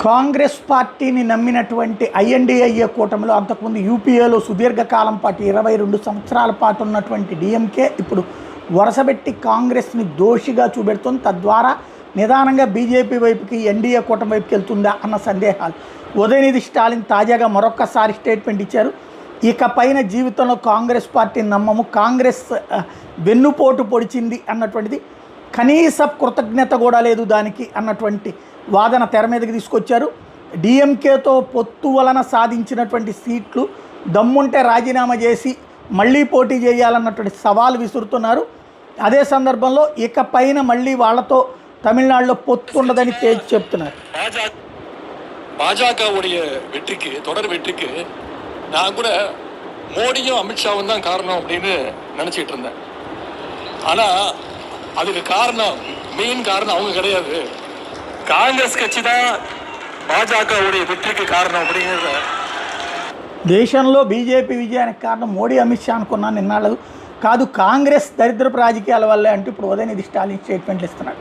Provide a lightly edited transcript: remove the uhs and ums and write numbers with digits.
కాంగ్రెస్ పార్టీని నమ్మినటువంటి ఐఎన్డీఏ కూటమిలో అంతకుముందు యూపీఏలో సుదీర్ఘకాలం పాటు 22 సంవత్సరాల పాటు ఉన్నటువంటి డిఎంకే ఇప్పుడు వరుసబెట్టి కాంగ్రెస్ని దోషిగా చూపెడుతుంది. తద్వారా నిదానంగా బీజేపీ వైపుకి ఎన్డీఏ కూటమి వైపుకి వెళ్తుందా అన్న సందేహాలు. ఉదయనిధి స్టాలిన్ తాజాగా మరొక్కసారి స్టేట్మెంట్ ఇచ్చారు. ఇకపైన జీవితంలో కాంగ్రెస్ పార్టీని నమ్మము, కాంగ్రెస్ వెన్నుపోటు పొడిచింది అన్నటువంటిది, కనీస కృతజ్ఞత కూడా లేదు దానికి అన్నటువంటి వాదన తెర మీదకి తీసుకొచ్చారు. డిఎంకేతో పొత్తు వలన సాధించినటువంటి సీట్లు దమ్ముంటే రాజీనామా చేసి మళ్ళీ పోటీ చేయాలన్నటువంటి సవాల్ విసురుతున్నారు. అదే సందర్భంలో ఇకపైన మళ్ళీ వాళ్ళతో తమిళనాడులో పొత్తు ఉండదని తేల్చి చెప్తున్నారు. பாஜகவுடைய வெற்றிக்கு தொடர் வெற்றிக்கு நான் கூட மோடியும் அமித்ஷாவும் தான் காரணம் அப்படின்னு நினச்சிட்டு இருந்தேன். ஆனால் அதுக்கு காரணம் மெயின் காரணம் அவங்க கிடையாது, కాంగ్రెస్ కచ్చి தான் பாஜகவுடைய வெற்றிக்கு కారణం அப்படிங்கிறத. దేశంలో బీజేపీ విజయానికి కారణం మోడీ అమిత్ షా అనుకున్నాను నిన్నాళ్ళు కాదు, కాంగ్రెస్ దరిద్రపు రాజకీయాల వల్లే అంటూ ఇప్పుడు ఉదయనిధి స్టాలిన్ స్టేట్మెంట్లు ఇస్తున్నాడు.